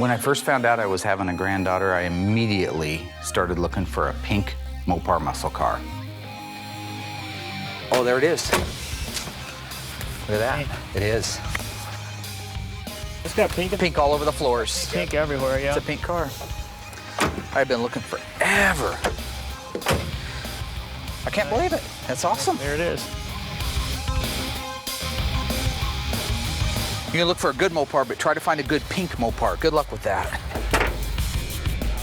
When I first found out I was having a granddaughter, I immediately started looking for a pink Mopar muscle car. Oh, there it is. Look at that. It is. It's got pink. Pink all over the floors. Pink everywhere, yeah. It's a pink car. I've been looking forever. I can't believe it. That's awesome. There it is. You can look for a good Mopar, but try to find a good pink Mopar. Good luck with that.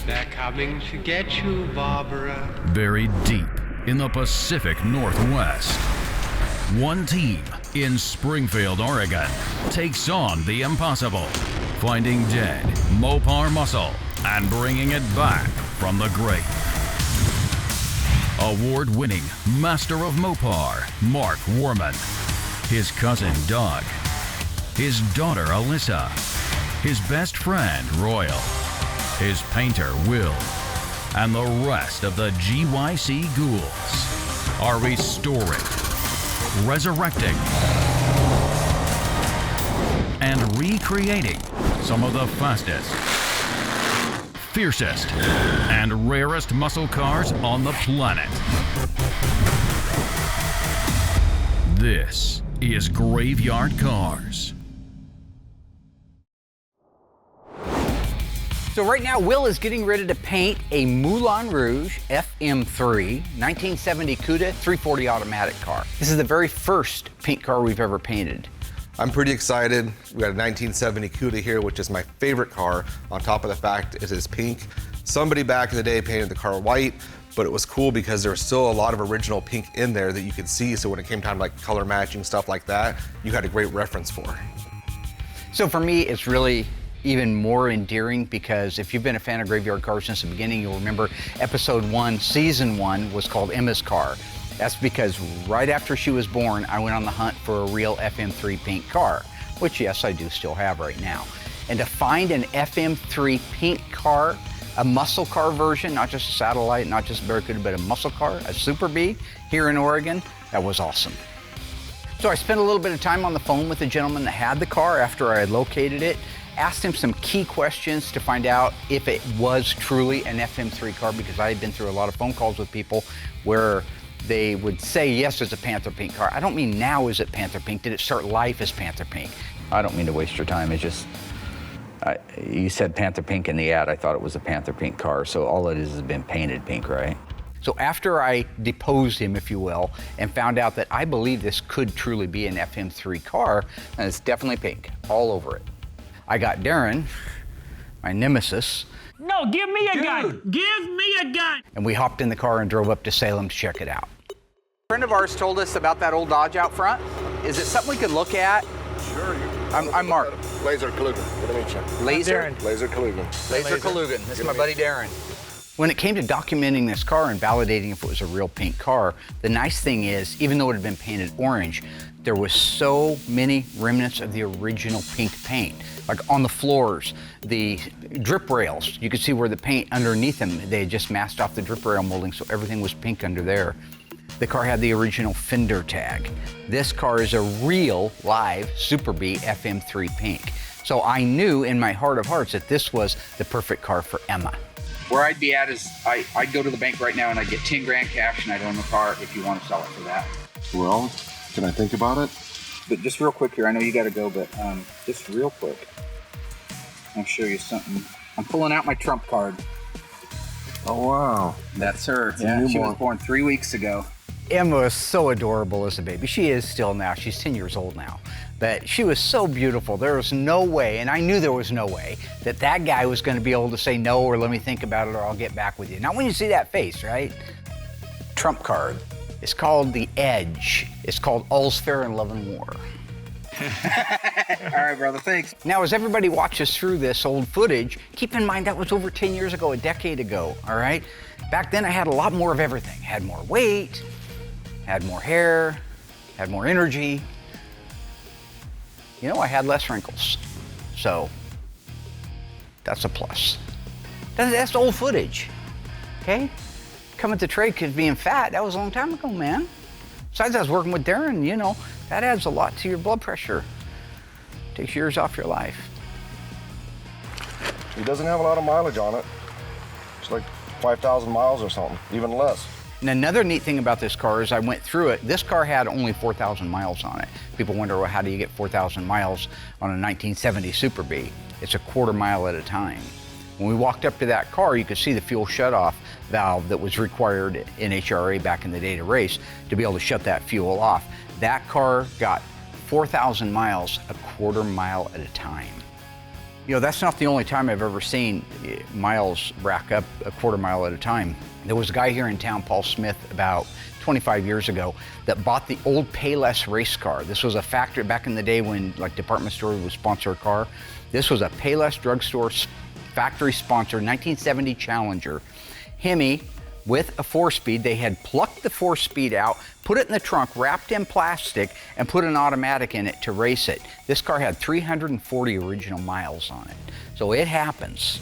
They're coming to get you, Barbara. Buried deep in the Pacific Northwest, one team in Springfield, Oregon, takes on the impossible, finding dead Mopar muscle and bringing it back from the grave. Award-winning master of Mopar, Mark Warman, his cousin Doug, his daughter Alyssa, his best friend Royal, his painter Will, and the rest of the GYC Ghouls are restoring, resurrecting, and recreating some of the fastest, fiercest, and rarest muscle cars on the planet. This is Graveyard Cars. So right now, Will is getting ready to paint a Moulin Rouge FM3 1970 Cuda 340 automatic car. This is the very first paint car we've ever painted. I'm pretty excited. We got a 1970 Cuda here, which is my favorite car, on top of the fact it is pink. Somebody back in the day painted the car white, but it was cool because there was still a lot of original pink in there that you could see, so when it came time to like color matching, stuff like that, you had a great reference for. So for me, it's really even more endearing because if you've been a fan of Graveyard Cars since the beginning, you'll remember episode 1, season 1 was called Emma's Car. That's because right after she was born, I went on the hunt for a real FM3 pink car, which yes, I do still have right now. And to find an FM3 pink car, a muscle car version, not just a satellite, not just a Barracuda, but a muscle car, a Super B here in Oregon, that was awesome. So I spent a little bit of time on the phone with the gentleman that had the car after I had located it, asked him some key questions to find out if it was truly an FM3 car, because I had been through a lot of phone calls with people where they would say, yes, it's a Panther Pink car. I don't mean now is it Panther Pink, did it start life as Panther Pink? I don't mean to waste your time, it's just, you said Panther Pink in the ad, I thought it was a Panther Pink car, so all it is has been painted pink, right? So after I deposed him, if you will, and found out that I believe this could truly be an FM3 car, and it's definitely pink, all over it. I got Darren, my nemesis. No, give me a gun. Give me a gun. And we hopped in the car and drove up to Salem to check it out. A friend of ours told us about that old Dodge out front. Is it something we could look at? Sure. I'm Mark. Laser Kalugan. What do you mean, Chuck? Laser? Laser Kalugan. Laser Kalugan. This is my buddy Darren. When it came to documenting this car and validating if it was a real pink car, the nice thing is, even though it had been painted orange, there was so many remnants of the original pink paint. Like on the floors, the drip rails, you could see where the paint underneath them, they had just masked off the drip rail molding, so everything was pink under there. The car had the original fender tag. This car is a real live Super B FM3 pink. So I knew in my heart of hearts that this was the perfect car for Emma. Where I'd be at is, I'd go to the bank right now and I'd get 10 grand cash and I'd own the car if you want to sell it for that. Well, can I think about it? But just real quick here, I know you gotta go, but just real quick, I'll show you something. I'm pulling out my trump card. Oh, wow. That's her. Yeah, she was born 3 weeks ago. Emma was so adorable as a baby. She is still now. She's 10 years old now. But she was so beautiful. There was no way, and I knew there was no way, that that guy was going to be able to say no or let me think about it or I'll get back with you. Not when you see that face, right? Trump card. It's called the Edge. It's called All's Fair in Love and War. All right, brother, thanks. Now, as everybody watches through this old footage, keep in mind that was over 10 years ago, a decade ago, all right? Back then, I had a lot more of everything. Had more weight, had more hair, had more energy. You know, I had less wrinkles. So, that's a plus. That's old footage, okay? Coming to trade because being fat, that was a long time ago, man. Besides, I was working with Darren, you know, that adds a lot to your blood pressure. Takes years off your life. It doesn't have a lot of mileage on it. It's like 5,000 miles or something, even less. And another neat thing about this car is I went through it. This car had only 4,000 miles on it. People wonder, well, how do you get 4,000 miles on a 1970 Super B? It's a quarter mile at a time. When we walked up to that car, you could see the fuel shutoff valve that was required in HRA back in the day to race to be able to shut that fuel off. That car got 4,000 miles a quarter mile at a time. You know, that's not the only time I've ever seen miles rack up a quarter mile at a time. There was a guy here in town, Paul Smith, about 25 years ago, that bought the old Payless race car. This was a factory back in the day when like department stores would sponsor a car. This was a Payless drugstore factory sponsored 1970 Challenger Hemi with a 4-speed. They had plucked the 4-speed out, put it in the trunk, wrapped in plastic, and put an automatic in it to race it. This car had 340 original miles on it. So it happens.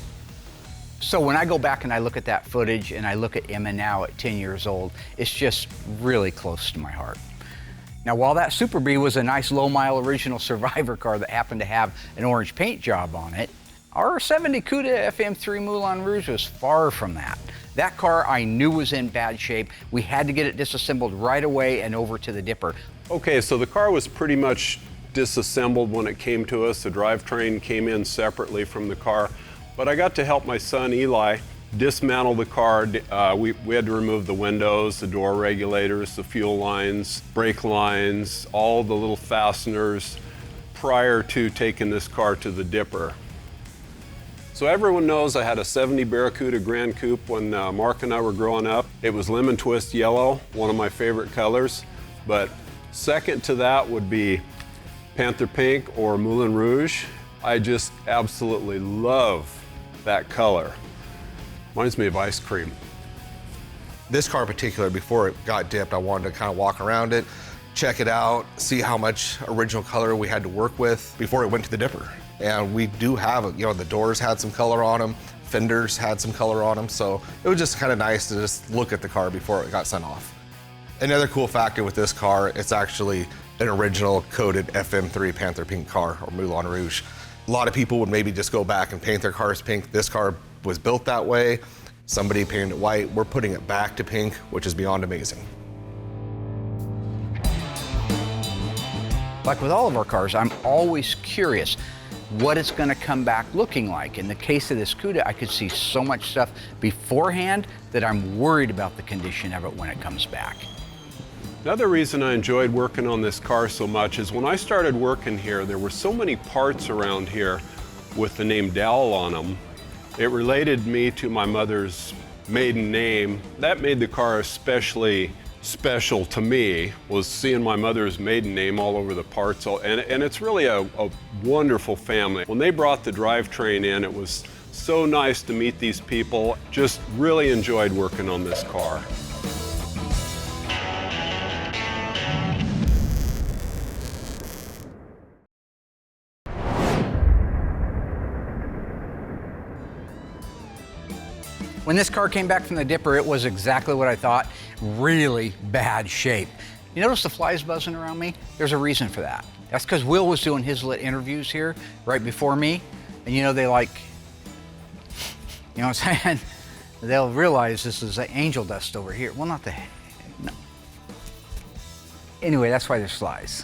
So when I go back and I look at that footage and I look at Emma now at 10 years old, it's just really close to my heart. Now, while that Super B was a nice low-mile original Survivor car that happened to have an orange paint job on it, our 70 Cuda FM3 Moulin Rouge was far from that. That car I knew was in bad shape. We had to get it disassembled right away and over to the dipper. Okay, so the car was pretty much disassembled when it came to us. The drivetrain came in separately from the car. But I got to help my son Eli dismantle the car. We had to remove the windows, the door regulators, the fuel lines, brake lines, all the little fasteners prior to taking this car to the dipper. So everyone knows I had a 70 Barracuda Grand Coupe when Mark and I were growing up. It was lemon twist yellow, one of my favorite colors. But second to that would be Panther Pink or Moulin Rouge. I just absolutely love that color. Reminds me of ice cream. This car in particular, before it got dipped, I wanted to kind of walk around it, check it out, see how much original color we had to work with before it went to the dipper. And we do have, you know, the doors had some color on them, fenders had some color on them, so it was just kind of nice to just look at the car before it got sent off. Another cool factor with this car, it's actually an original coated FM3 Panther Pink car, or Moulin Rouge. A lot of people would maybe just go back and paint their cars pink. This car was built that way. Somebody painted it white. We're putting it back to pink, which is beyond amazing. Like with all of our cars, I'm always curious what it's going to come back looking like. In the case of this Cuda, I could see so much stuff beforehand that I'm worried about the condition of it when it comes back. Another reason I enjoyed working on this car so much is when I started working here, there were so many parts around here with the name Dowell on them. It related me to my mother's maiden name. That made the car especially special to me, was seeing my mother's maiden name all over the parts. And it's really a wonderful family. When they brought the drivetrain in, it was so nice to meet these people. Just really enjoyed working on this car. When this car came back from the dipper, it was exactly what I thought, really bad shape. You notice the flies buzzing around me? There's a reason for that. That's because Will was doing his lit interviews here right before me, and you know, they like, you know what I'm saying? They'll realize this is the angel dust over here. Well, not the, no. Anyway, that's why there's flies.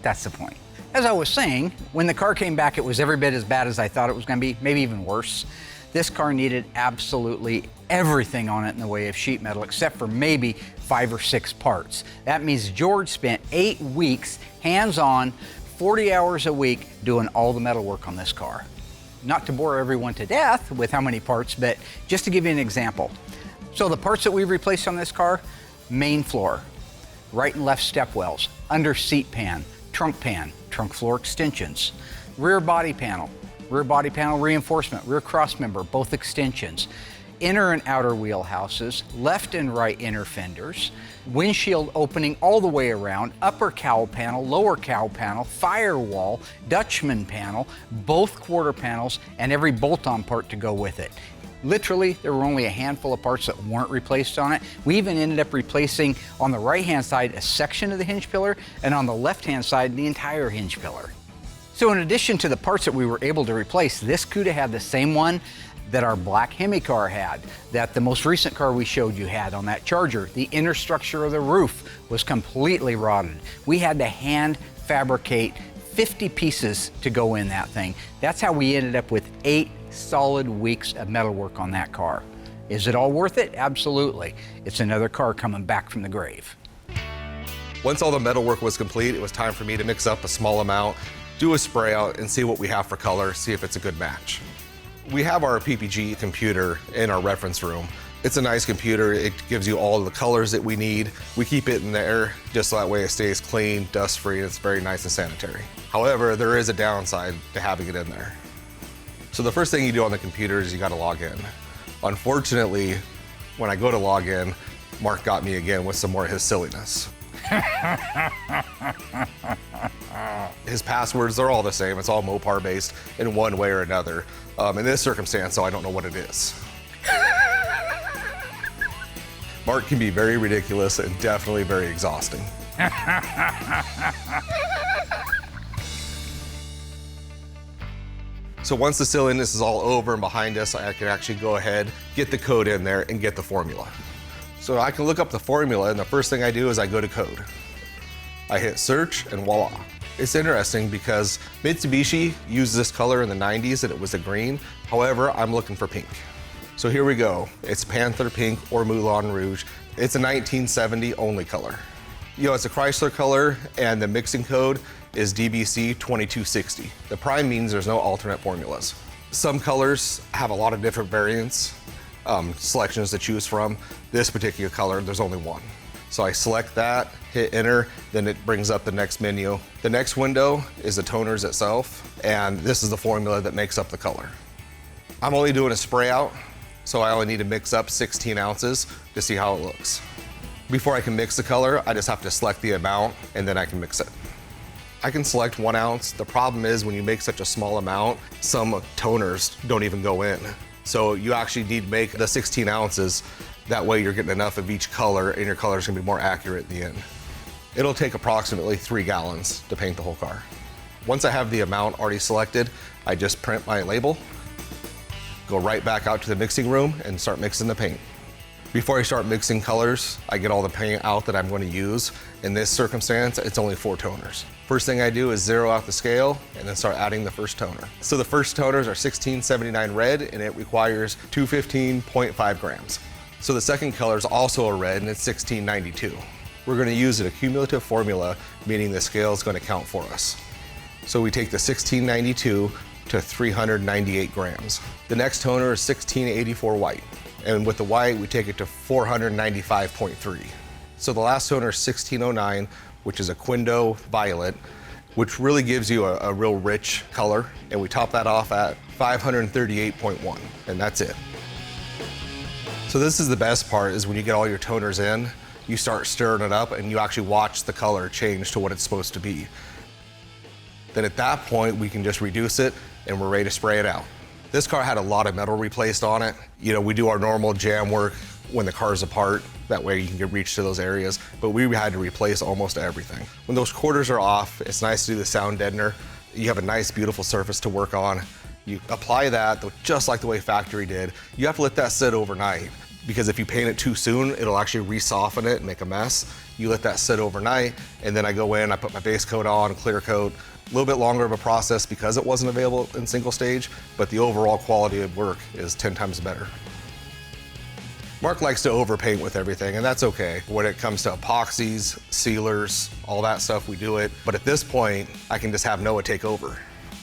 That's the point. As I was saying, when the car came back, it was every bit as bad as I thought it was gonna be, maybe even worse. This car needed absolutely everything on it in the way of sheet metal, except for maybe 5 or 6 parts. That means George spent 8 weeks, hands-on, 40 hours a week, doing all the metal work on this car. Not to bore everyone to death with how many parts, but just to give you an example. So the parts that we replaced on this car: main floor, right and left step wells, under seat pan, trunk floor extensions, rear body panel reinforcement, rear cross member, both extensions, inner and outer wheel houses, left and right inner fenders, windshield opening all the way around, upper cowl panel, lower cowl panel, firewall, Dutchman panel, both quarter panels, and every bolt-on part to go with it. Literally, there were only a handful of parts that weren't replaced on it. We even ended up replacing, on the right-hand side, a section of the hinge pillar, and on the left-hand side, the entire hinge pillar. So in addition to the parts that we were able to replace, this Cuda had the same one that our black Hemi car had, that the most recent car we showed you had on that Charger. The inner structure of the roof was completely rotted. We had to hand fabricate 50 pieces to go in that thing. That's how we ended up with 8 solid weeks of metalwork on that car. Is it all worth it? Absolutely. It's another car coming back from the grave. Once all the metalwork was complete, it was time for me to mix up a small amount, do a spray out, and see what we have for color, see if it's a good match. We have our PPG computer in our reference room. It's a nice computer. It gives you all the colors that we need. We keep it in there just so that way it stays clean, dust-free, and it's very nice and sanitary. However, there is a downside to having it in there. So the first thing you do on the computer is you gotta log in. Unfortunately, when I go to log in, Mark got me again with some more of his silliness. His passwords, they're all the same. It's all Mopar based in one way or another. In this circumstance, so I don't know what it is. Mark can be very ridiculous and definitely very exhausting. So once the silliness is all over and behind us, I can actually go ahead, get the code in there and get the formula. So I can look up the formula, and the first thing I do is I go to code. I hit search and voila. It's interesting because Mitsubishi used this color in the 90s and it was a green. However, I'm looking for pink. So here we go. It's Panther Pink or Moulin Rouge. It's a 1970 only color. You know, it's a Chrysler color and the mixing code is DBC 2260. The prime means there's no alternate formulas. Some colors have a lot of different variants, selections to choose from. This particular color, there's only one. So I select that, hit enter, then it brings up the next menu. The next window is the toners itself, and this is the formula that makes up the color. I'm only doing a spray out, so I only need to mix up 16 ounces to see how it looks. Before I can mix the color, I just have to select the amount, and then I can mix it. I can select 1 ounce. The problem is when you make such a small amount, some toners don't even go in. So you actually need to make the 16 ounces. That way you're getting enough of each color and your color is gonna be more accurate at the end. It'll take approximately 3 gallons to paint the whole car. Once I have the amount already selected, I just print my label, go right back out to the mixing room and start mixing the paint. Before I start mixing colors, I get all the paint out that I'm going to use. In this circumstance, it's only 4 toners. First thing I do is zero out the scale and then start adding the first toner. So the first toners are 1679 red and it requires 215.5 grams. So the second color is also a red and it's 1692. We're going to use an accumulative formula, meaning the scale is going to count for us. So we take the 1692 to 398 grams. The next toner is 1684 white. And with the white, we take it to 495.3. So the last toner is 1609, which is a Quindo violet, which really gives you a real rich color. And we top that off at 538.1, and that's it. So this is the best part, is when you get all your toners in, you start stirring it up and you actually watch the color change to what it's supposed to be. Then at that point, we can just reduce it and we're ready to spray it out. This car had a lot of metal replaced on it. You know, we do our normal jam work when the car's apart. That way you can get reach to those areas. But we had to replace almost everything. When those quarters are off, it's nice to do the sound deadener. You have a nice, beautiful surface to work on. You apply that just like the way factory did. You have to let that sit overnight, because if you paint it too soon, it'll actually re-soften it and make a mess. You let that sit overnight, and then I go in, I put my base coat on, clear coat. A little bit longer of a process because it wasn't available in single stage, but the overall quality of work is 10 times better. Mark likes to overpaint with everything, and that's okay. When it comes to epoxies, sealers, all that stuff, we do it. But at this point, I can just have Noah take over.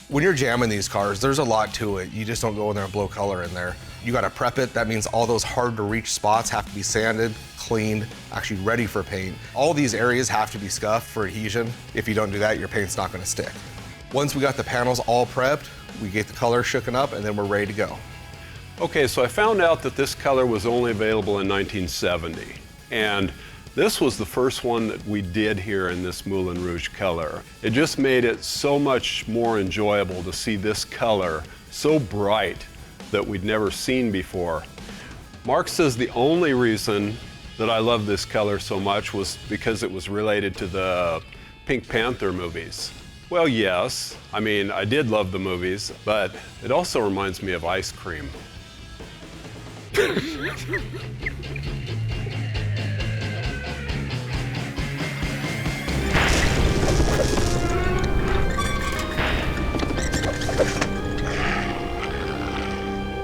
When you're jamming these cars, there's a lot to it. You just don't go in there and blow color in there. You gotta prep it. That means all those hard to reach spots have to be sanded, cleaned, actually ready for paint. All these areas have to be scuffed for adhesion. If you don't do that, your paint's not gonna stick. Once we got the panels all prepped, we get the color shooken up and then we're ready to go. Okay, so I found out that this color was only available in 1970. And this was the first one that we did here in this Moulin Rouge color. It just made it so much more enjoyable to see this color so bright that we'd never seen before. Mark says the only reason that I love this color so much was because it was related to the Pink Panther movies. Well, yes. I mean, I did love the movies, but it also reminds me of ice cream.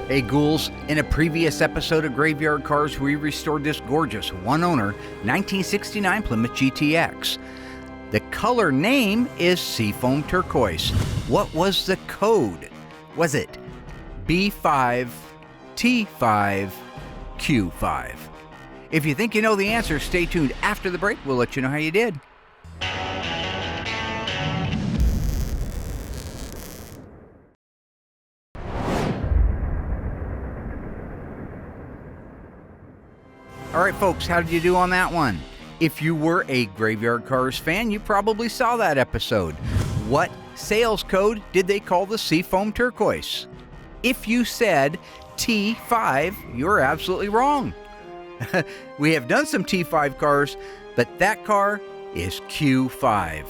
Hey Ghouls, in a previous episode of Graveyard Cars, we restored this gorgeous one-owner 1969 Plymouth GTX. The color name is Seafoam Turquoise. What was the code? Was it B5, T5, Q5? If you think you know the answer, stay tuned after the break. We'll let you know how you did. All right, folks, how did you do on that one? If you were a Graveyard Cars fan, you probably saw that episode. What sales code did they call the Seafoam Turquoise? If you said T5, you're absolutely wrong. We have done some T5 cars, but that car is Q5.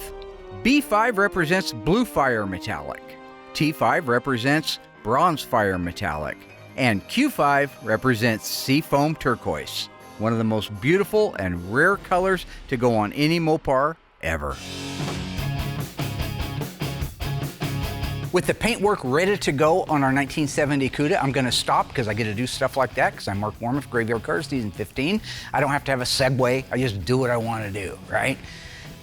B5 represents Blue Fire Metallic. T5 represents Bronze Fire Metallic. And Q5 represents Seafoam Turquoise. One of the most beautiful and rare colors to go on any Mopar ever. With the paintwork ready to go on our 1970 Cuda, I'm going to stop because I get to do stuff like that because I'm Mark Warman for Graveyard Cars Season 15. I don't have to have a segue. I just do what I want to do, right?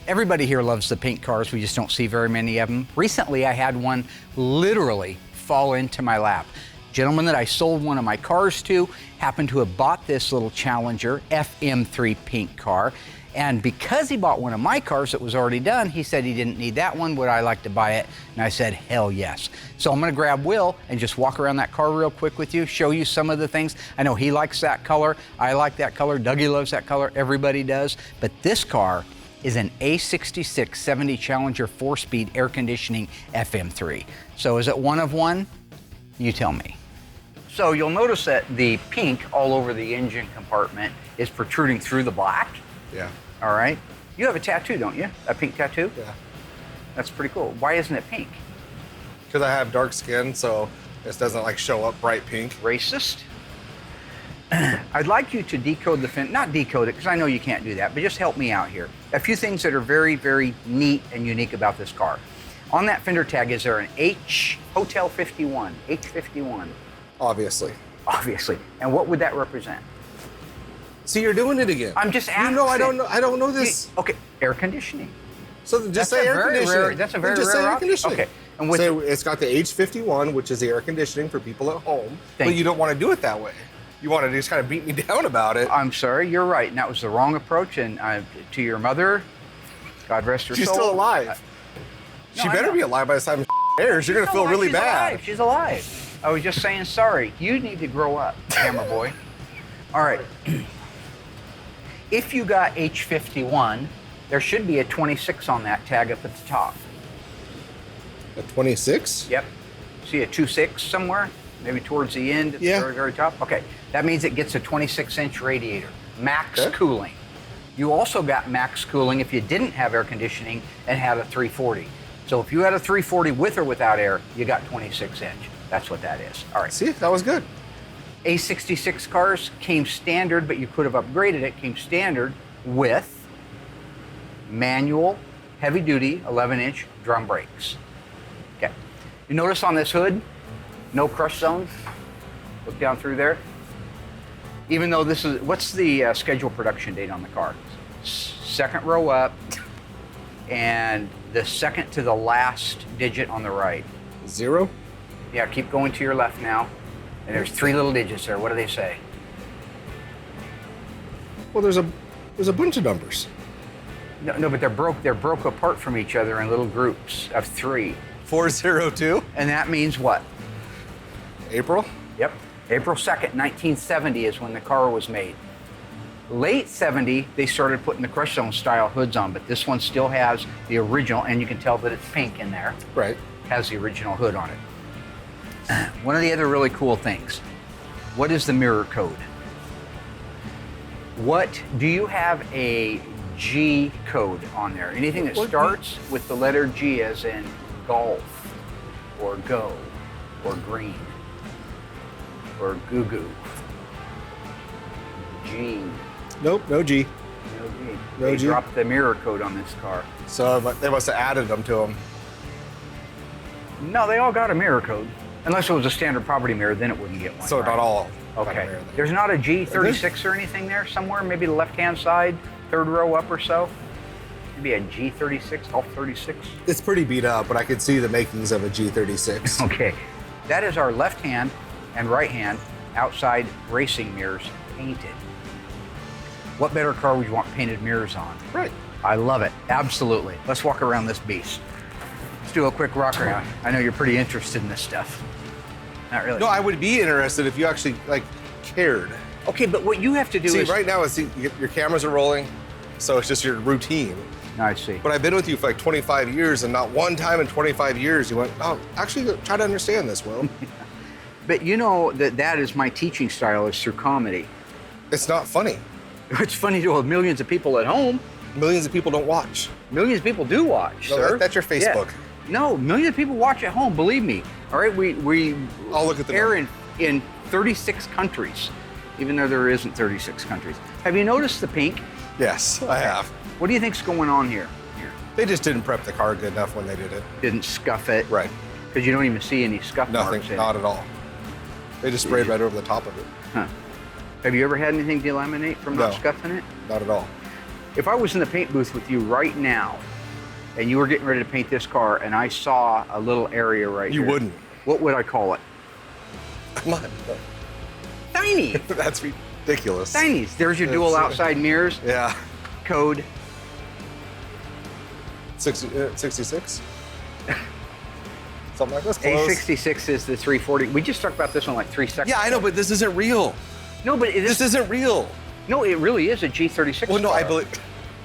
Everybody here loves the paint cars. We just don't see very many of them. Recently, I had one literally fall into my lap. Gentleman that I sold one of my cars to happened to have bought this little Challenger FM3 pink car, and because he bought one of my cars that was already done, he said he didn't need that one. Would I like to buy it? And I said, hell yes. So I'm going to grab Will and just walk around that car real quick with you, show you some of the things. I know he likes that color. I like that color. Dougie loves that color. Everybody does. But this car is an A66 70 Challenger 4-speed air conditioning FM3. So is it one of one? You tell me. So you'll notice that the pink all over the engine compartment is protruding through the black. Yeah. All right. You have a tattoo, don't you? A pink tattoo? Yeah. That's pretty cool. Why isn't it pink? Because I have dark skin, so this doesn't like show up bright pink. Racist? I'd like you to decode the fender, not decode it, because I know you can't do that, but just help me out here. A few things that are very, very neat and unique about this car. On that fender tag, is there an H, Hotel 51, H51? Obviously. Obviously. And what would that represent? See, you're doing it again. I'm just asking. You know, I don't know this. Okay, air conditioning. So just say air conditioning. That's a very just rare say air option. conditioning. Okay. And with so it's got the H51, which is the air conditioning for people at home. Thank But you don't want to do it that way. You want to just kind of beat me down about it. I'm sorry, you're right. And that was the wrong approach. And to your mother, God rest her soul. She's still alive. She better be alive by the time airs. You're going to feel really bad. Alive. She's alive. I was just saying sorry. You need to grow up, camera boy. All right. If you got H51, there should be a 26 on that tag up at the top. A 26? Yep. See a 26 somewhere? Maybe towards the end at the very, very top? Okay. That means it gets a 26-inch radiator. Max cooling. You also got max cooling if you didn't have air conditioning and had a 340. So if you had a 340 with or without air, you got 26-inch. That's what that is. All right. See, that was good. A66 cars came standard, but you could have upgraded it. Came standard with manual, heavy-duty, 11-inch drum brakes. Okay. You notice on this hood, no crush zones. Look down through there. Even though this is, what's the scheduled production date on the car? Second row up, and the second to the last digit on the right. 0? Yeah, keep going to your left now. And there's 3 little digits there. What do they say? Well, there's a bunch of numbers. No, but they're broke apart from each other in little groups of 3. 402? And that means what? April? Yep. April 2nd, 1970 is when the car was made. Late 70, they started putting the crush zone style hoods on, but this one still has the original, and you can tell that it's pink in there. Right. Has the original hood on it. One of the other really cool things, what is the mirror code? Do you have a G code on there. Anything that starts with the letter G, as in golf, or go, or green, or goo-goo. G. Nope, no G. No G. No They G. dropped the mirror code on this car. So they must have added them to them. No, they all got a mirror code. Unless it was a standard property mirror, then it wouldn't get one. So right? not all. got a Okay. mirror there. There's not a G36 or anything there somewhere? Maybe the left-hand side, third row up or so? Maybe a G36, Golf 36? It's pretty beat up, but I could see the makings of a G36. Okay. That is our left hand and right hand outside racing mirrors painted. What better car would you want painted mirrors on? Right. I love it. Absolutely. Let's walk around this beast. Let's do a quick rock around. I know you're pretty interested in this stuff. Not really. No, I would be interested if you actually cared. Okay, but what you have to do See, is... right now, your cameras are rolling, so it's just your routine. I see. But I've been with you for 25 years, and not one time in 25 years you went, oh, actually try to understand this, Will. But you know that is my teaching style, is through comedy. It's not funny. It's funny to millions of people at home. Millions of people don't watch. Millions of people do watch, No, sir. that's your Facebook. Yeah. No, millions of people watch at home, believe me. All right, we I'll look at the air in 36 countries, even though there isn't 36 countries. Have you noticed the pink? Yes, I have. What do you think's going on here? They just didn't prep the car good enough when they did it. Didn't scuff it. Right. Because you don't even see any scuff Nothing, marks in it. not at all. They just sprayed right over the top of it. Huh. Have you ever had anything delaminate from not No. scuffing it? Not at all. If I was in the paint booth with you right now, and you were getting ready to paint this car, and I saw a little area right You here, wouldn't. what would I call it? Come on. Tiny. That's ridiculous. Tinies. There's your dual outside mirrors. Yeah. Code. 66? Something like this. Close. A66 is the 340. We just talked about this one like 3 seconds. Yeah, I know, but this isn't real. No, but This isn't real. No, it really is a G36 Well, no, car. I believe.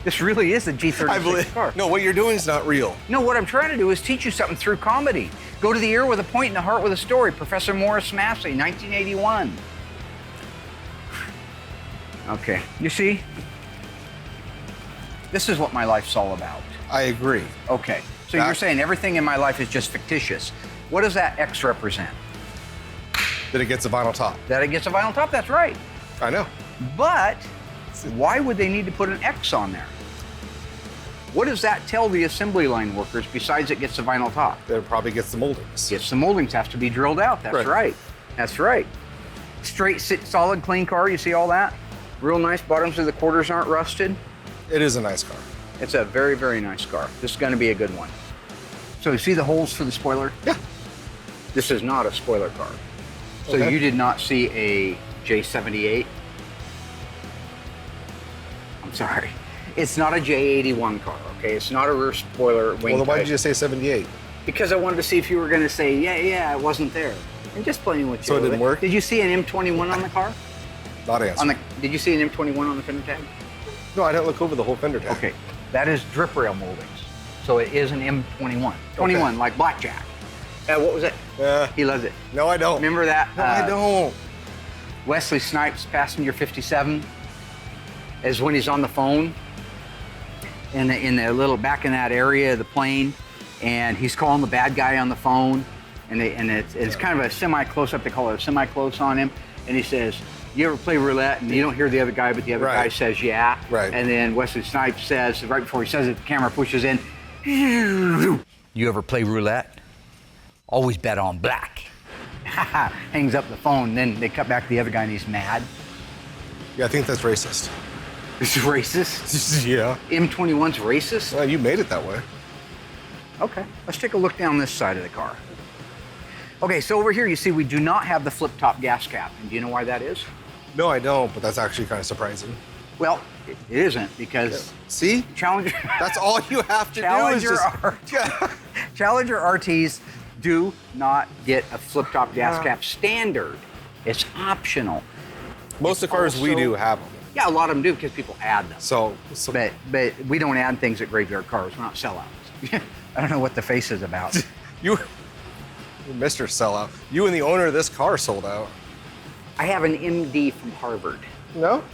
This really is a G36 car. No, what you're doing is not real. No, what I'm trying to do is teach you something through comedy. Go to the ear with a point and the heart with a story. Professor Morris Massey, 1981. Okay, you see? This is what my life's all about. I agree. Okay, so you're saying everything in my life is just fictitious. What does that X represent? That it gets a vinyl top. That it gets a vinyl top, that's right. I know. But why would they need to put an X on there? What does that tell the assembly line workers besides it gets a vinyl top? That it probably gets the moldings. Yes, the moldings have to be drilled out. That's right. That's right. Straight, solid, clean car. You see all that? Real nice. Bottoms of the quarters aren't rusted. It is a nice car. It's a very, very nice car. This is going to be a good one. So you see the holes for the spoiler? Yeah. This is not a spoiler car. So Okay. you did not see a J78? I'm sorry. It's not a J81 car, okay? It's not a rear spoiler wing Well, then why type. did you say 78? Because I wanted to see if you were going to say, yeah, it wasn't there. I'm just playing with you. So it didn't work? Did you see an M21 on the car? Not answer. Did you see an M21 on the fender tag? No, I didn't look over the whole fender tag. Okay, that is drip rail moldings. So it is an M21. 21, like blackjack. What was it? He loves it. No, I don't. Remember that? No, I don't. Wesley Snipes, passenger 57, is when he's on the phone in the little back in that area of the plane, and he's calling the bad guy on the phone, and it's kind of a semi-close up. They call it a semi-close on him, and he says, "You ever play roulette?" And you don't hear the other guy, but the other guy says, "Yeah." Right. And then Wesley Snipes says, right before he says it, the camera pushes in, "You ever play roulette? Always bet on black." Hangs up the phone, then they cut back to the other guy and he's mad. Yeah, I think that's racist. This is racist? Yeah. M21's racist? Well, you made it that way. Okay, let's take a look down this side of the car. Okay, so over here you see we do not have the flip-top gas cap. And do you know why that is? No, I don't, but that's actually kind of surprising. Well, it isn't because... See? Challenger... That's all you have to Challenger do is just... Challenger RTs do not get a flip-top gas cap standard. It's optional. Most of the cars we do have them. Yeah, a lot of them do because people add them. So But we don't add things at graveyard cars. We're not sellouts. I don't know what the face is about. You're Mr. Sellout. You and the owner of this car sold out. I have an MD from Harvard. No?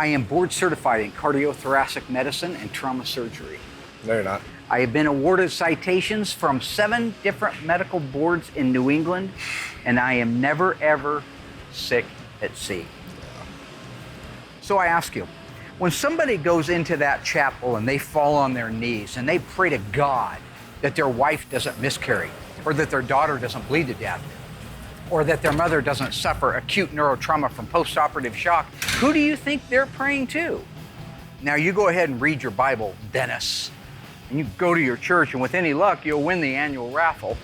I am board certified in cardiothoracic medicine and trauma surgery. No, you're not. I have been awarded citations from 7 different medical boards in New England, and I am never, ever sick at sea. So I ask you, when somebody goes into that chapel and they fall on their knees and they pray to God that their wife doesn't miscarry, or that their daughter doesn't bleed to death, or that their mother doesn't suffer acute neurotrauma from post-operative shock, who do you think they're praying to? Now you go ahead and read your Bible, Dennis, and you go to your church, and with any luck, you'll win the annual raffle.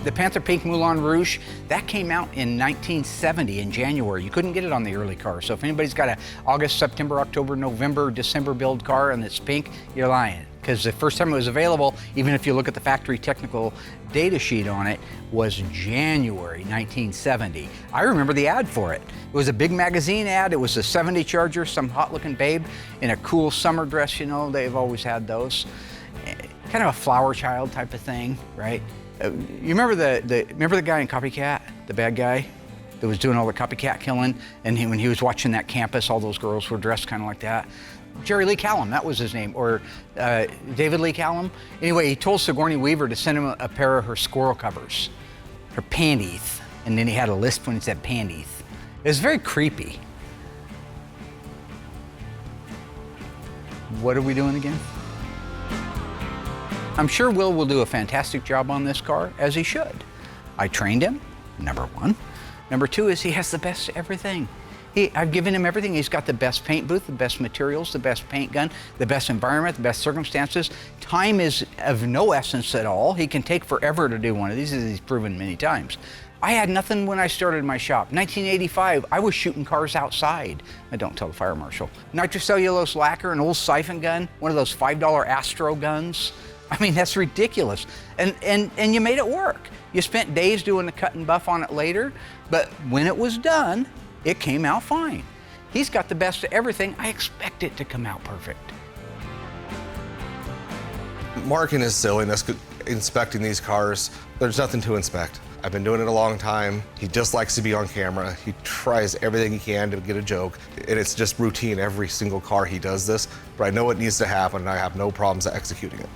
The Panther Pink Moulin Rouge, that came out in 1970 in January. You couldn't get it on the early car. So if anybody's got an August, September, October, November, December build car and it's pink, you're lying. Because the first time it was available, even if you look at the factory technical data sheet on it, was January 1970. I remember the ad for it. It was a big magazine ad. It was a 70 Charger, some hot looking babe in a cool summer dress, you know, they've always had those. Kind of a flower child type of thing, right? You remember the guy in Copycat, the bad guy that was doing all the copycat killing, and when he was watching that campus, all those girls were dressed kind of like that. Jerry Lee Callum, that was his name, or David Lee Callum. Anyway, he told Sigourney Weaver to send him a pair of her squirrel covers, her panties, and then he had a lisp when he said panties. It was very creepy. What are we doing again? I'm sure Will do a fantastic job on this car, as he should. I trained him, number 1. Number 2 is he has the best everything. I've given him everything. He's got the best paint booth, the best materials, the best paint gun, the best environment, the best circumstances. Time is of no essence at all. He can take forever to do one of these, as he's proven many times. I had nothing when I started my shop. 1985, I was shooting cars outside. I don't tell the fire marshal. Nitrocellulose lacquer, an old siphon gun, one of those $5 Astro guns. I mean, that's ridiculous. And you made it work. You spent days doing the cut and buff on it later, but when it was done, it came out fine. He's got the best of everything. I expect it to come out perfect. Mark and his silliness inspecting these cars, there's nothing to inspect. I've been doing it a long time. He just likes to be on camera. He tries everything he can to get a joke, and it's just routine. Every single car he does this, but I know it needs to happen, and I have no problems executing it.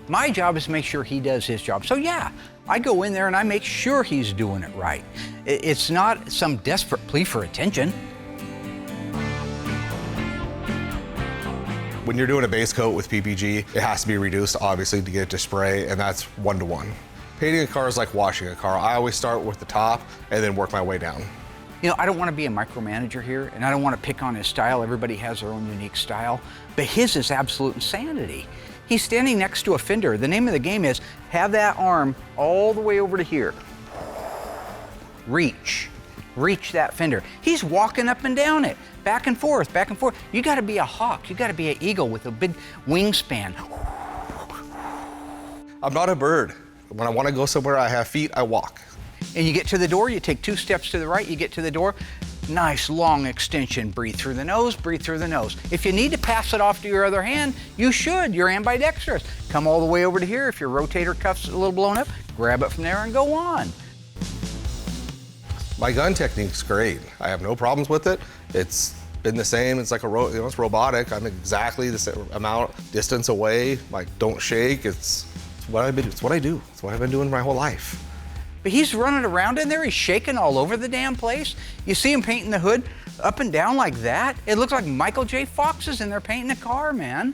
My job is to make sure he does his job. So yeah, I go in there and I make sure he's doing it right. It's not some desperate plea for attention. When you're doing a base coat with PPG, it has to be reduced, obviously, to get it to spray, and that's 1-to-1. Painting a car is like washing a car. I always start with the top and then work my way down. You know, I don't want to be a micromanager here, and I don't want to pick on his style. Everybody has their own unique style, but his is absolute insanity. He's standing next to a fender. The name of the game is have that arm all the way over to here. Reach that fender. He's walking up and down it, back and forth, back and forth. You gotta be a hawk. You gotta be an eagle with a big wingspan. I'm not a bird. When I wanna go somewhere I have feet, I walk. And you get to the door, you take 2 steps to the right, you get to the door, nice long extension. Breathe through the nose, breathe through the nose. If you need to pass it off to your other hand, you should. You're ambidextrous. Come all the way over to here. If your rotator cuff's a little blown up, grab it from there and go on. My gun technique's great. I have no problems with it. It's been the same. It's like it's robotic. I'm exactly the same amount distance away. Like, don't shake. It's what I do. It's what I've been doing my whole life. But he's running around in there, he's shaking all over the damn place. You see him painting the hood up and down like that? It looks like Michael J. Fox is in there painting a car, man.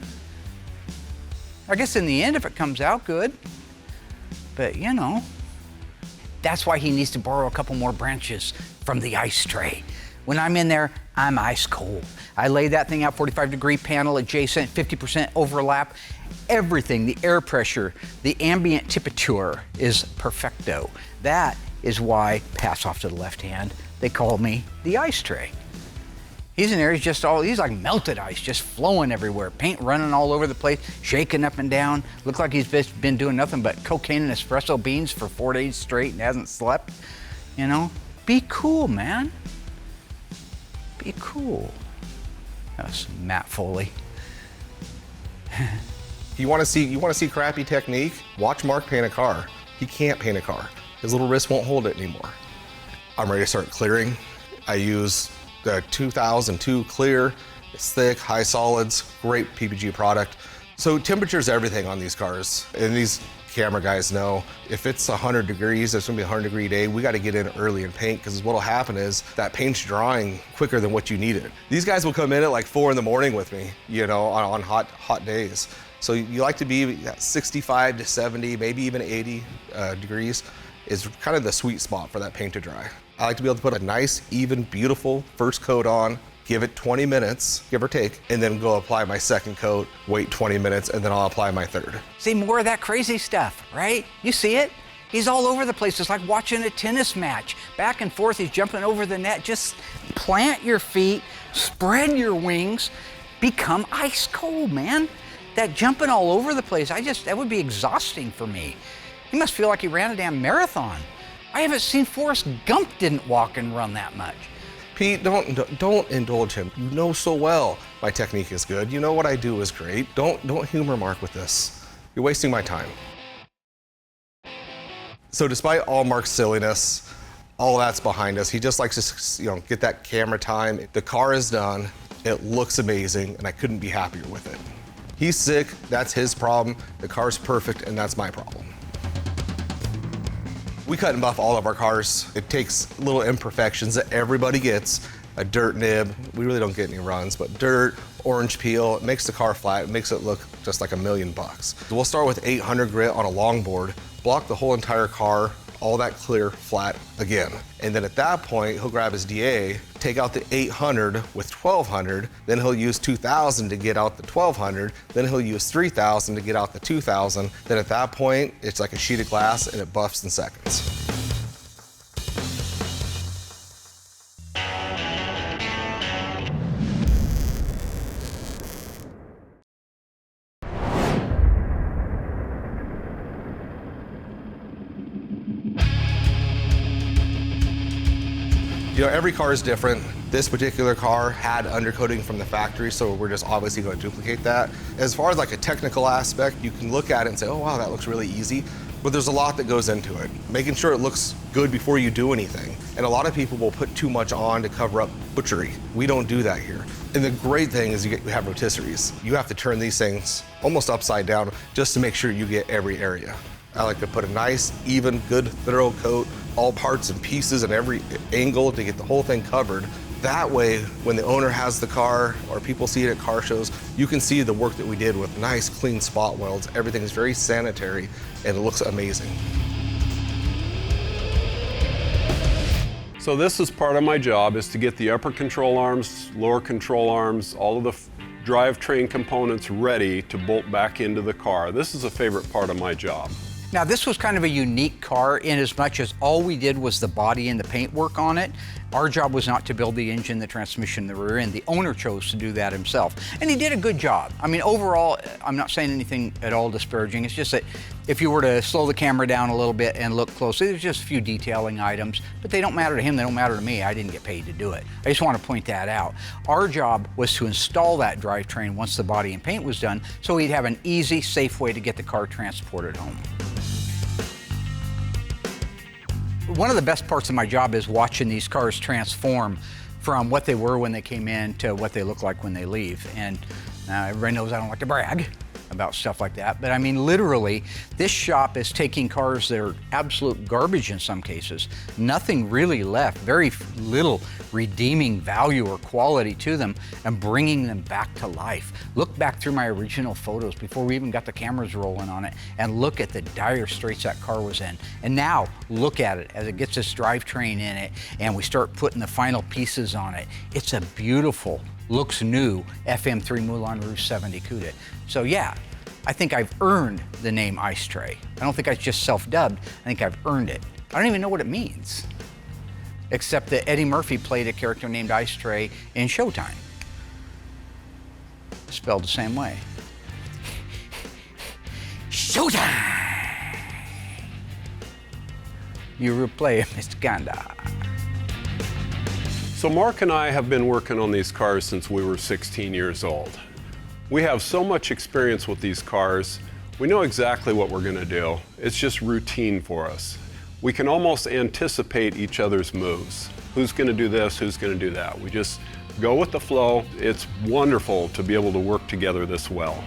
I guess in the end, if it comes out good, but you know, that's why he needs to borrow a couple more branches from the ice tray. When I'm in there, I'm ice cold. I lay that thing out, 45-degree panel adjacent, 50% overlap. Everything, the air pressure, the ambient temperature is perfecto. That is why, pass off to the left hand, they call me the ice tray. He's in there, he's like melted ice, just flowing everywhere. Paint running all over the place, shaking up and down. Looks like he's been doing nothing but cocaine and espresso beans for 4 days straight and hasn't slept. You know, be cool, man. Be cool. That's Matt Foley. You want to see crappy technique? Watch Mark paint a car. He can't paint a car. His little wrist won't hold it anymore. I'm ready to start clearing. I use the 2002 clear. It's thick, high solids, great PPG product. So temperature's everything on these cars. And these camera guys know if it's 100 degrees, it's gonna be a 100-degree day, we gotta get in early and paint, because what'll happen is that paint's drying quicker than what you need it. These guys will come in at like 4 in the morning with me, you know, on hot days. So you like to be at 65 to 70, maybe even 80 degrees is kind of the sweet spot for that paint to dry. I like to be able to put a nice, even, beautiful first coat on, give it 20 minutes, give or take, and then go apply my second coat, wait 20 minutes, and then I'll apply my third. See, more of that crazy stuff, right? You see it? He's all over the place. It's like watching a tennis match. Back and forth, he's jumping over the net. Just plant your feet, spread your wings, become ice cold, man. That jumping all over the place, that would be exhausting for me. He must feel like he ran a damn marathon. I haven't seen Forrest Gump didn't walk and run that much. Pete, don't indulge him. You know so well my technique is good. You know what I do is great. Don't humor Mark with this. You're wasting my time. So despite all Mark's silliness, all that's behind us. He just likes to, get that camera time. The car is done. It looks amazing, and I couldn't be happier with it. He's sick. That's his problem. The car's perfect, and that's my problem. We cut and buff all of our cars. It takes little imperfections that everybody gets. A dirt nib, we really don't get any runs, but dirt, orange peel, it makes the car flat, it makes it look just like $1 million. We'll start with 800 grit on a longboard, block the whole entire car, all that clear flat again. And then at that point, he'll grab his DA, take out the 800 with 1200, then he'll use 2000 to get out the 1200, then he'll use 3000 to get out the 2000. Then at that point, it's like a sheet of glass and it buffs in seconds. Every car is different. This particular car had undercoating from the factory, so we're just obviously going to duplicate that. As far as like a technical aspect, you can look at it and say, oh wow, that looks really easy, but there's a lot that goes into it. Making sure it looks good before you do anything. And a lot of people will put too much on to cover up butchery. We don't do that here. And the great thing is you have rotisseries. You have to turn these things almost upside down just to make sure you get every area. I like to put a nice, even, good, thorough coat, all parts and pieces and every angle to get the whole thing covered. That way, when the owner has the car or people see it at car shows, you can see the work that we did with nice, clean spot welds. Everything is very sanitary and it looks amazing. So this is part of my job, is to get the upper control arms, lower control arms, all of the drivetrain components ready to bolt back into the car. This is a favorite part of my job. Now, this was kind of a unique car in as much as all we did was the body and the paint work on it. Our job was not to build the engine, the transmission, the rear end. The owner chose to do that himself, and he did a good job. I mean, overall, I'm not saying anything at all disparaging. It's just that if you were to slow the camera down a little bit and look closely, there's just a few detailing items, but they don't matter to him, they don't matter to me. I didn't get paid to do it. I just want to point that out. Our job was to install that drivetrain once the body and paint was done, so he'd have an easy, safe way to get the car transported home. One of the best parts of my job is watching these cars transform from what they were when they came in to what they look like when they leave. And everybody knows I don't like to brag about stuff like that, but I mean, literally, this shop is taking cars that are absolute garbage in some cases, nothing really left, very little redeeming value or quality to them, and bringing them back to life. Look back through my original photos before we even got the cameras rolling on it, and look at the dire straits that car was in. And now, look at it as it gets this drivetrain in it, and we start putting the final pieces on it. It's a beautiful, looks new FM3 Moulin Rouge 70 Cuda. So yeah, I think I've earned the name Ice Tray. I don't think I just self-dubbed, I think I've earned it. I don't even know what it means, except that Eddie Murphy played a character named Ice Tray in Showtime. Spelled the same way. Showtime! You replay Mr. Ganda. So Mark and I have been working on these cars since we were 16 years old. We have so much experience with these cars. We know exactly what we're gonna do. It's just routine for us. We can almost anticipate each other's moves. Who's gonna do this, who's gonna do that. We just go with the flow. It's wonderful to be able to work together this well.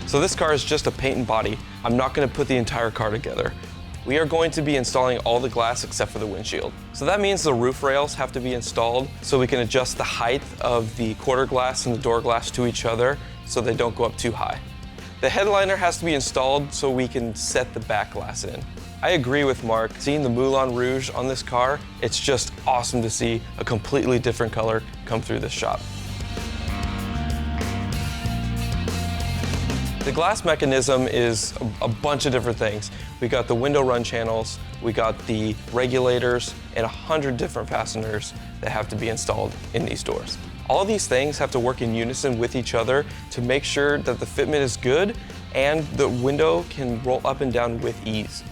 So this car is just a paint and body. I'm not gonna put the entire car together. We are going to be installing all the glass except for the windshield. So that means the roof rails have to be installed so we can adjust the height of the quarter glass and the door glass to each other so they don't go up too high. The headliner has to be installed so we can set the back glass in. I agree with Mark. Seeing the Moulin Rouge on this car, it's just awesome to see a completely different color come through this shop. The glass mechanism is a bunch of different things. We got the window run channels, we got the regulators, and 100 different fasteners that have to be installed in these doors. All these things have to work in unison with each other to make sure that the fitment is good and the window can roll up and down with ease.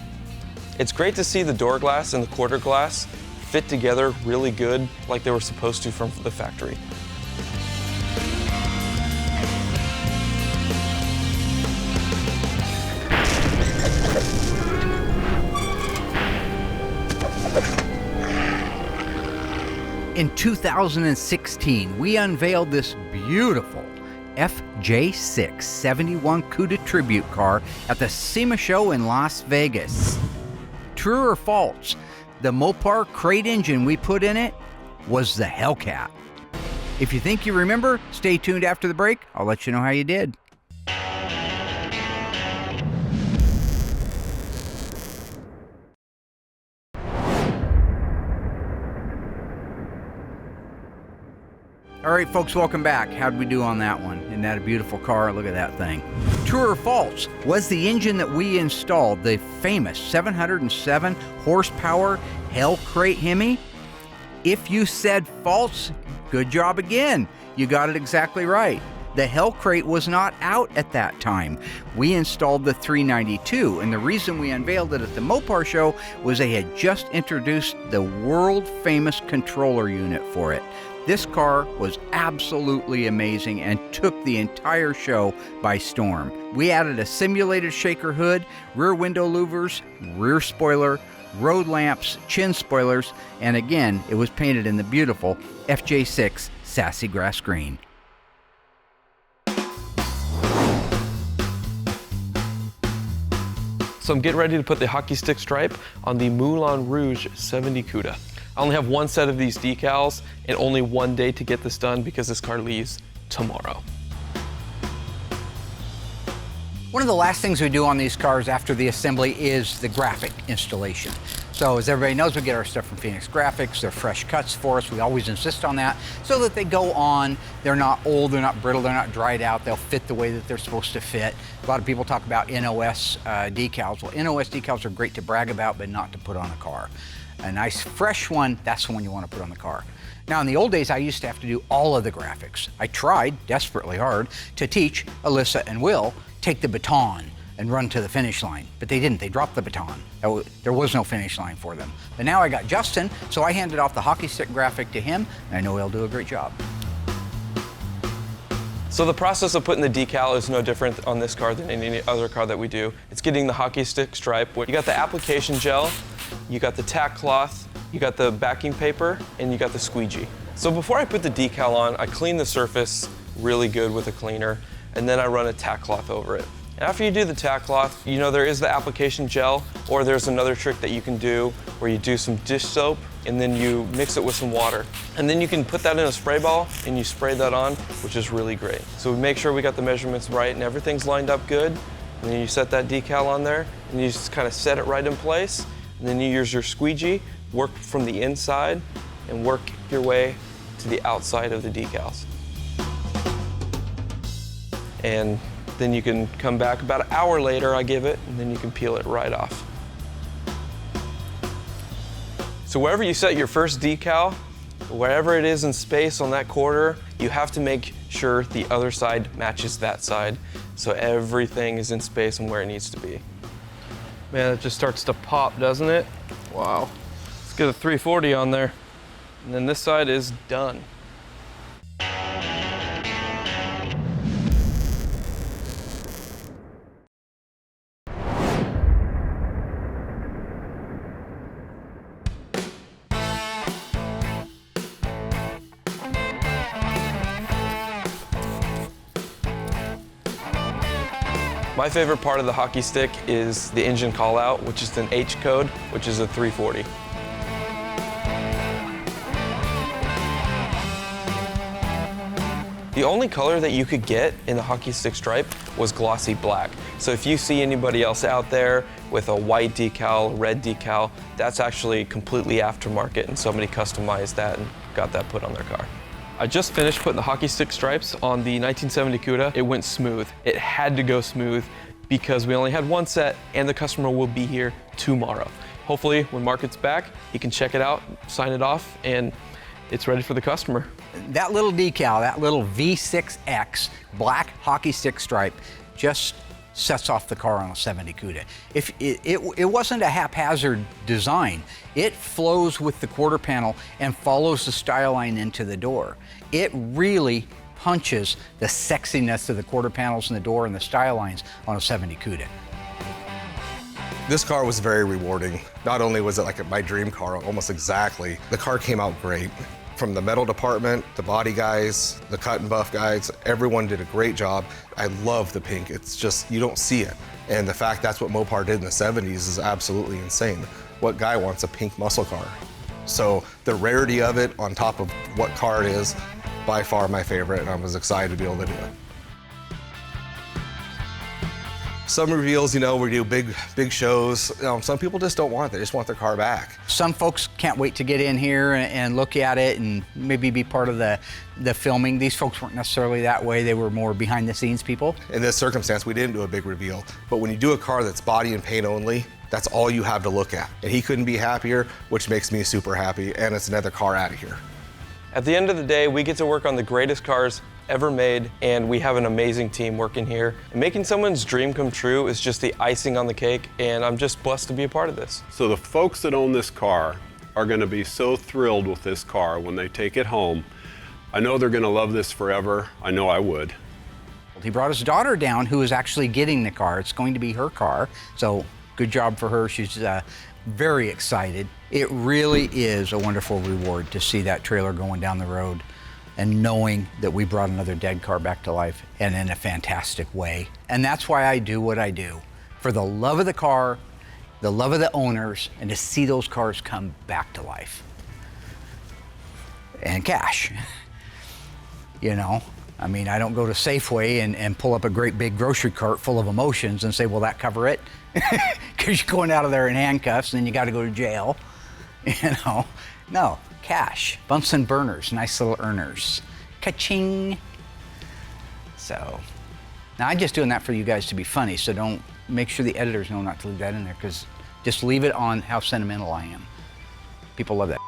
It's great to see the door glass and the quarter glass fit together really good like they were supposed to from the factory. In 2016, we unveiled this beautiful FJ6 71 Cuda tribute car at the SEMA show in Las Vegas. True or false, the Mopar crate engine we put in it was the Hellcat. If you think you remember, stay tuned after the break. I'll let you know how you did. All right, folks, welcome back. How'd we do on that one? Isn't that a beautiful car? Look at that thing. True or false, was the engine that we installed the famous 707 horsepower Hell Crate Hemi? If you said false, good job again. You got it exactly right. The Hell Crate was not out at that time. We installed the 392, and the reason we unveiled it at the Mopar show was they had just introduced the world-famous controller unit for it. This car was absolutely amazing and took the entire show by storm. We added a simulated shaker hood, rear window louvers, rear spoiler, road lamps, chin spoilers, and again, it was painted in the beautiful FJ6 Sassy Grass Green. So I'm getting ready to put the hockey stick stripe on the Moulin Rouge 70 Cuda. I only have one set of these decals and only one day to get this done because this car leaves tomorrow. One of the last things we do on these cars after the assembly is the graphic installation. So as everybody knows, we get our stuff from Phoenix Graphics. They're fresh cuts for us. We always insist on that so that they go on. They're not old, they're not brittle, they're not dried out. They'll fit the way that they're supposed to fit. A lot of people talk about NOS decals. Well, NOS decals are great to brag about, but not to put on a car. A nice fresh one, that's the one you want to put on the car. Now in the old days, I used to have to do all of the graphics. I tried desperately hard to teach Alyssa and Will take the baton and run to the finish line, but they didn't. They dropped the baton. There was no finish line for them. But now I got Justin, so I handed off the hockey stick graphic to him, and I know he'll do a great job. So the process of putting the decal is no different on this car than any other car that we do. It's getting the hockey stick stripe. You got the application gel, you got the tack cloth, you got the backing paper, and you got the squeegee. So before I put the decal on, I clean the surface really good with a cleaner, and then I run a tack cloth over it. After you do the tack cloth, you know there is the application gel, or there's another trick that you can do where you do some dish soap and then you mix it with some water. And then you can put that in a spray ball and you spray that on, which is really great. So we make sure we got the measurements right and everything's lined up good. And then you set that decal on there and you just kind of set it right in place. And then you use your squeegee, work from the inside and work your way to the outside of the decals. And then you can come back about an hour later, I give it, and then you can peel it right off. So wherever you set your first decal, wherever it is in space on that quarter, you have to make sure the other side matches that side, so everything is in space and where it needs to be. Man, it just starts to pop, doesn't it? Wow. It's Get a 340 on there. And then this side is done. My favorite part of the hockey stick is the engine call out, which is an H code, which is a 340. The only color that you could get in the hockey stick stripe was glossy black. So if you see anybody else out there with a white decal, red decal, that's actually completely aftermarket, and somebody customized that and got that put on their car. I just finished putting the hockey stick stripes on the 1970 Cuda. It went smooth. It had to go smooth because we only had one set and the customer will be here tomorrow. Hopefully when Mark gets back, he can check it out, sign it off, and it's ready for the customer. That little decal, that little V6X black hockey stick stripe just sets off the car on a 70 Cuda. If it wasn't a haphazard design, it flows with the quarter panel and follows the style line into the door. It really punches the sexiness of the quarter panels in the door and the style lines on a 70 Cuda. This car was very rewarding. Not only was it like my dream car, almost exactly, the car came out great. From the metal department, the body guys, the cut and buff guys, everyone did a great job. I love the pink. It's just, you don't see it. And the fact that's what Mopar did in the 70s is absolutely insane. What guy wants a pink muscle car? So the rarity of it on top of what car it is, by far my favorite, and I was excited to be able to do it. Some reveals, you know, we do big shows. Some people just don't want it. They just want their car back. Some folks can't wait to get in here and look at it and maybe be part of the filming. These folks weren't necessarily that way. They were more behind the scenes people. In this circumstance, we didn't do a big reveal. But when you do a car that's body and paint only, that's all you have to look at. And he couldn't be happier, which makes me super happy. And it's another car out of here. At the end of the day, we get to work on the greatest cars ever made, and we have an amazing team working here. And making someone's dream come true is just the icing on the cake, and I'm just blessed to be a part of this. So the folks that own this car are going to be so thrilled with this car when they take it home. I know they're going to love this forever. I know I would. He brought his daughter down, who is actually getting the car. It's going to be her car, so good job for her. She's very excited. It really is a wonderful reward to see that trailer going down the road and knowing that we brought another dead car back to life, and in a fantastic way. And that's why I do what I do. For the love of the car, the love of the owners, and to see those cars come back to life. And cash. You know, I mean, I don't go to Safeway and pull up a great big grocery cart full of emotions and say, will that cover it? Because you're going out of there in handcuffs and then you got to go to jail. You know, no, cash, Bunsen burners, nice little earners, ka-ching. So, now I'm just doing that for you guys to be funny, so don't, make sure the editors know not to leave that in there, because just leave it on how sentimental I am. People love that.